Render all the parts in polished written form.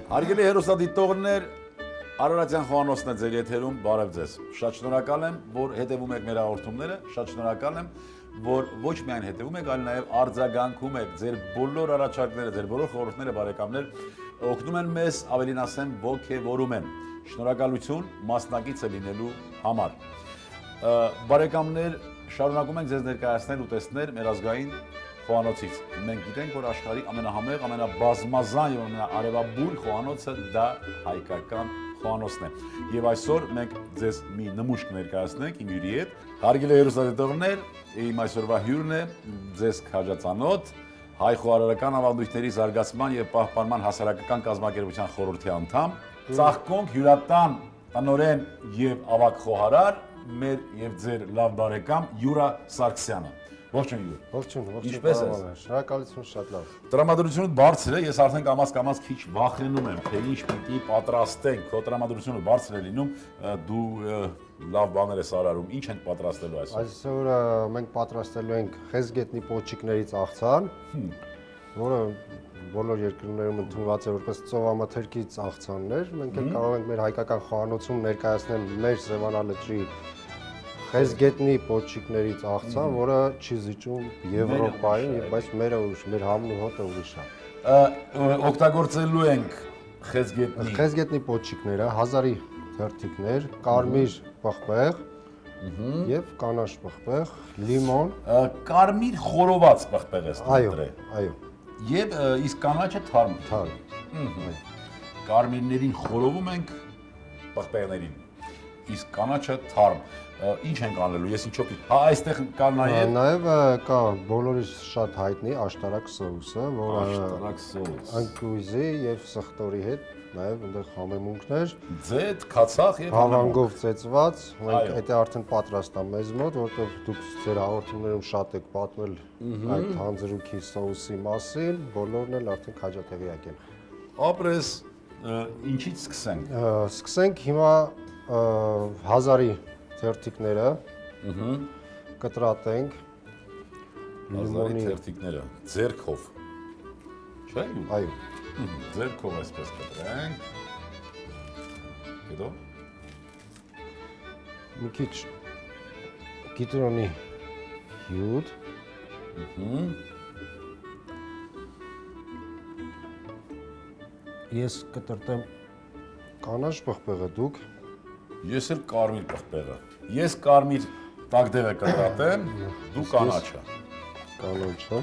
Հարգելի հեռուստադիտողներ, Արարատյան Խոհանոցն է ձեր եթերում, բարև ձեզ։ Շատ շնորհակալ եմ, որ հետևում եք մեր հաղորդումները, շատ շնորհակալ եմ, որ ոչ միայն հետևում եք, այլ նաև արձագանքում եք ձեր բոլոր առաջարկները, ձեր բոլոր խորհուրդները, բարեկամներ, օգնում են մեզ, ավելին ասեմ, ոգևորում են։ Շնորհակալություն մասնակիցը լինելու համար։ Բարեկամներ, շարունակում ենք ձեզ ներկայացնել ու տեսնել մեր ազգային խոհանոցից։ Մենք գիտենք, որ աշխարհի ամենահամեղ, ամենաբազմազան եւ ամենաարևաբույն խոհանոցը դա հայկական խոհանոցն է։ Եվ այսօր մենք ձեզ մի նմուշք ներկայացնենք իմ հյուրի հետ։ Հարգելի հեռուստադիտողներ, իմ այսօրվա հյուրն է ձեզ քաջածանոթ հայ խոհարարական ավանդույթների զարգացման եւ պահպանման հասարակական կազմակերպության խորհրդի անդամ, Ծաղկոնք հյուրատան տնօրեն եւ ավագ խոհարար, մեր եւ ձեր լավ բարեկամ Յուրա Սարգսյանը։ Ողջույն Յուր։ Ողջույն, Ինչպե՞ս ես։ Շնորհակալություն, շատ լավ։ Տրամադրությունը բարձր է, ես արդեն կամաց քիչ վախենում եմ, թե ինչ պիտի պատրաստենք, քո տրամադրությունը բարձր է լինում, դու լավ բաներ ես արարում, ինչ ենք պատրաստելու այսօր։ Այսօր մենք պատրաստելու ենք խեզգետնի պոչիկներից աղցան, որը բոլոր երկրներում ընդունված է որպես ծովամթերքի աղցաններ։ Մենք էլ կարող ենք մեր հայկական խոհանոցում ներկայացնել մեր Սևանա լճի խեզգետնի պոչիկներից աղցան, որը չի զիջում Եվրոպային, բայց մերը ուրիշ, մեր համն ու հոտը ուրիշ է։ Օգտագործելու ենք խեզգետնի պոչիկները, հազարի թերթիկներ, կարմիր պղպեղ եւ կանաչ պղպեղ, լիմոն, կարմիր խորոված պղպեղ ես դրել։ Այո։ Եվ իսկ կանաչը թարմ։ Կարմիրներին խորովում ենք պղպեղներին, իսկ կանաչը թարմ։ Ինչ ենք անելու, ես ինչով հա այստեղ կա նաև կա բոլորիս շատ հայտնի աշտարակ սոուսը, որը անկույզի եւ սխտորի հետ նաև այնտեղ համեմունքներ, ձետ, քացախ եւ հավանգով ծեծված, մենք դա արդեն պատրաստ է մեզ մոտ, որտեղ դուք ձեր հաղորդումներում շատ եք պատմել այդ հանձրուքի սոուսի մասին, բոլորն էլ արդեն քաջատեղյակ են։ Ապրես, ինչից սկսենք։ Սկսենք հիմա հազարի թերթիկները կտրատենք լիմոնի թերթիկները ձեռքով չէ՞ այո ձեռքով այսպես կտրենք հետո մի քիչ կիտրոնի հյութ ես կտրտեմ կանաչ պղպեղը դուք Ես էլ կարմիր պղպեղը։ Ես կարմիր տակդեղը կտրատեմ, դու կանաչը։ Կանաչը։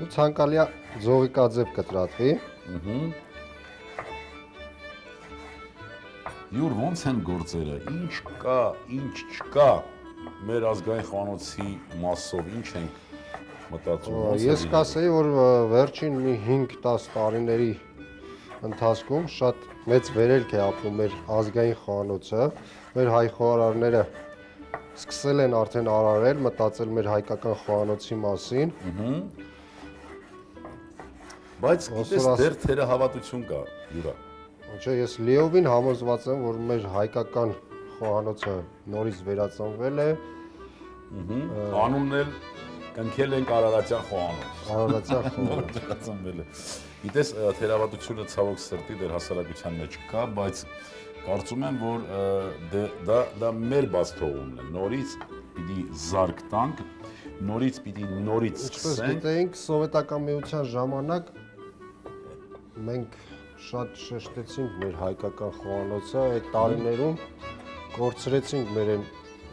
Ու ցանկալի ձողիկաձև կտրատվի։ Յուր ոնց են գործերը, ինչ կա, ինչ չկա մեր ազգային խոհանոցի մասով, ինչ ենք մտածում։ Ես կասեի, որ վերջին մի 5-10 տարիների ընթացքում շատ մեծ վերելք է ապրում մեր ազգային խոհանոցը, մեր հայ խոհարարները սկսել են արդեն արարել, մտածել մեր հայկական խոհանոցի մասին։ Բայց գիտես դեռ թերահավատություն կա, Յուրա։ Չէ, ես լիովին համոզված եմ, որ մեր հայկական խոհանոցը նորից վերածնվել է։ Անունն էլ կնքել ենք Արարատյան Խոհանոց։ Արարատյան խոհանոց վերածնվել է։ Գիտես, թերահավատությունը ցավոք սրտի դեռ հասարակության մեջ կա, բայց կարծում եմ, որ դա մեր բաց թողումն է։ Նորից պիտի զարգ տանք, նորից պիտի Ինչպես գիտեինք, սովետական միության ժամանակ մենք շատ շեշտեցինք մեր հայկական խոհանոցը, այդ տարիներում կորցրեցինք մեր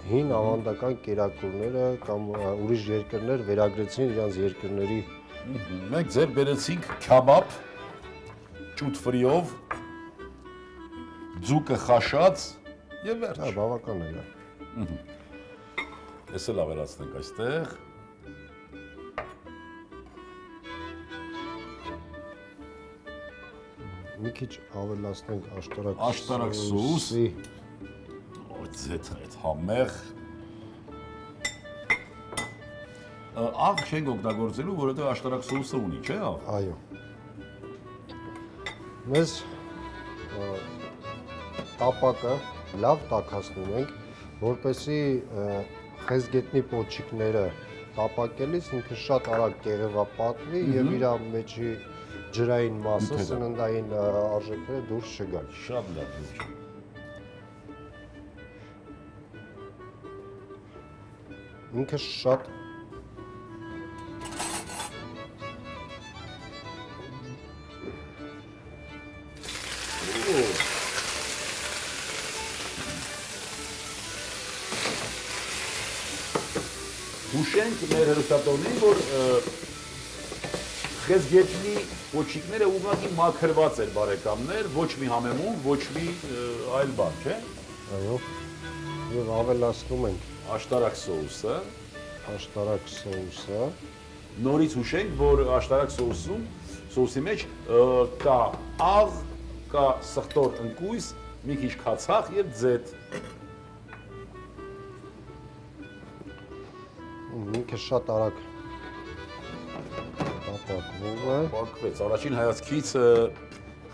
հին ավանդական կերակուրները կամ ուրիշ երկրներ վերագրեցին իրենց երկրների Մենք ձեր բերեցինք քյաբաբ, ճուտ ֆրիով, ձուկը խաշած եւ վերջ։ Հա, բավական է։ Ես էլ ավելացնենք այստեղ։ Մի քիչ ավելացնենք աշտարակ սոուսի։ Ձեթ այդ համեղ։ Աղ չենք օգտագործելու, որովհետև աշտարակ սոուսը ունի, չէ՞ աղ։ Այո։ Մեզ տապակը լավ տաքացնում ենք, որպեսզի խեզգետնի պոչիկները տապակելիս ինքը շատ արագ կեղևա պատվի եւ իր մեջի ջրային մասը, սննդային արժեքները դուրս չգան։ Շատ լավ լուրջ։ Ինքը շատ Հուշենք մեր հերոստատորներին, որ խեզգետնի կոչիկները ուղղակի մաքրված էր բարեկամներ, ոչ մի համեմում, ոչ մի այլ բան, չէ՞։ այո, եւ ավելացնում ենք Աշտարակ սոուսը, աշտարակ սոուսը, նորից հուշենք, որ աշտարակ սոուսի մեջ կա աղ, կա սխտոր ընկույզ, մի քիչ քացախ եւ ձետ։ ինքը շատ արագ ապակվում է։ Պակվեց, առաջին հայացքից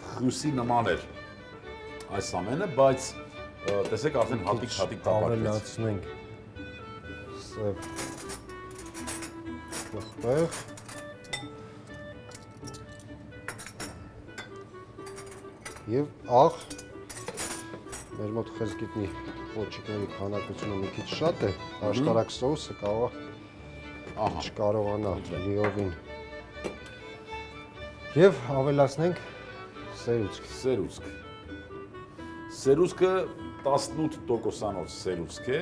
խյուսի նման էր այս ամենը, բայց տեսեք արդեն հատիկ տապակվեց։ Ավելացնենք սև պղպեղ։ Եվ աղ, մեր մոտ խեզգետնի կոչիկների քանակությունը մի քիչ շատ է, աշտարակ սոուսը կարող է չկարողանա լիովին։ Եվ ավելացնենք սերուցք։ Սերուցք։ Սերուցքը 18%-անոց սերուցք է,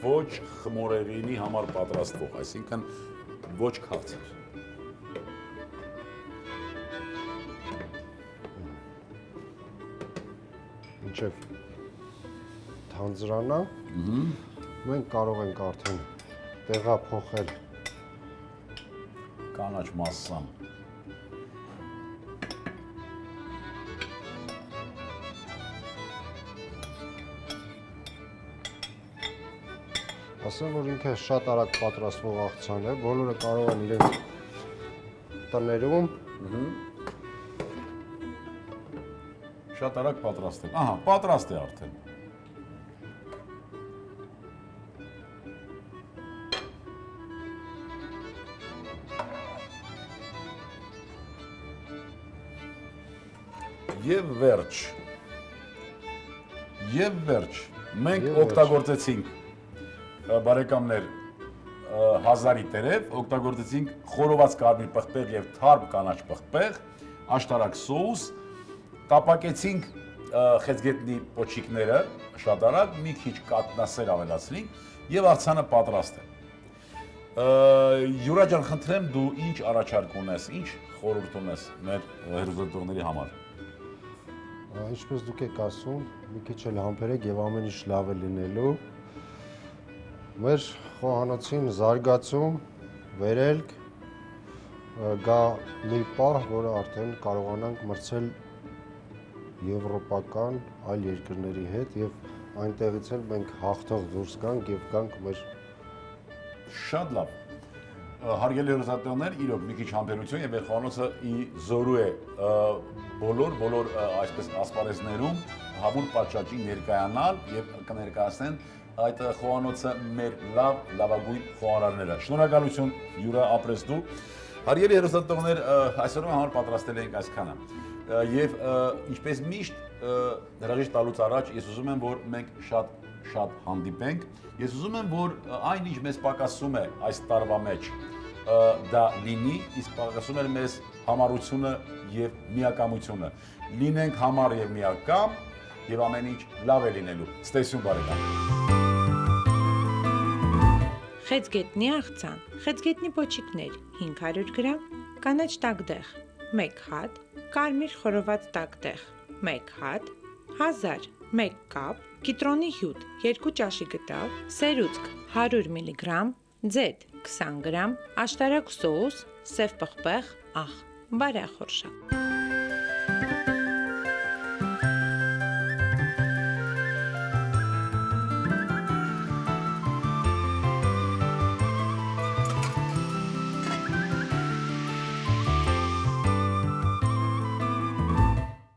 ոչ խմորեղինի համար պատրաստվող, այսինքն ոչ քաղցր։ Մինչև թանձրանա, մենք կարող ենք արդեն տեղափոխել կանաչ մասսան։ Ասեմ, որ ինքը շատ արագ պատրաստվող աղցան է, բոլորը կարող են իրենց տներում Շատ արագ պատրաստել։ Ահա, պատրաստ է արդեն։ Եվ վերջ։ Մենք օգտագործեցինք բարեկամներ 1000-ի տերև, օգտագործեցինք խորոված կարմիր պղպեղ եւ թարմ կանաչ պղպեղ, աշտարակ սոուս, տապակեցինք խեցգետնի պոչիկները շատ արագ, մի քիչ կատնասեր ավելացրինք եւ աղցանը պատրաստ է։ Յուրա ջան, խնդրեմ դու ինչ առաջարկ ունես, ինչ խորհուրդ ունես մեր հերոստատորների համար։ Ինչպես դուք եք ասում, մի քիչ էլ համբերեք եւ ամեն ինչ լավ է լինելու։ Մեր խոհանոցին զարգացում, վերելք, գա մի պահ, որը արդեն կարողանանք մրցել եվրոպական այլ երկրների հետ եւ այնտեղից էլ մենք հաղթող դուրս գանք եւ գանք մեր Շատ լավ։ Հարգելի հերոստատորներ, իրոք մի քիչ համբերություն եւ մեր խոհանոցը ի զորու է բոլոր այսպես ասպարեզներում համուր պատշաճի ներկայանալ եւ կներկայացնեն այդ խոհանոցը մեր լավագույն խոհարարները։ Շնորհակալություն Յուրա ապրես դու։ Հարգելի հերոստատորներ, այսօրվա համար պատրաստել ենք այսքանը։ Եվ ինչպես միշտ հրաժեշտ տալուց առաջ ես ուզում եմ, որ մենք շատ հանդիպենք։ Ես ուզում եմ, որ այն ինչ մեզ պակասում է այս տարվա մեջ, դա լինի, իսկ պակասում է մեզ համառությունը եւ միակամությունը։ Լինենք համառ եւ միակամ եւ ամեն ինչ լավ է լինելու։ Ստեսյուն բարեկամ։ Խեցգետնի աղցան, խեցգետնի պոչիկներ 500 գրամ, կանաչ տակդեղ 1 հատ, կարմիր խորոված տակդեղ 1 հատ, 1000 1 կապ, կիտրոնի հյութ 2 ճաշի գդալ, սերուցք 100 մգ, ձետ 20 գրամ, աշտարակ սոուս, սև պղպեղ, աղ, բարեխորշակ։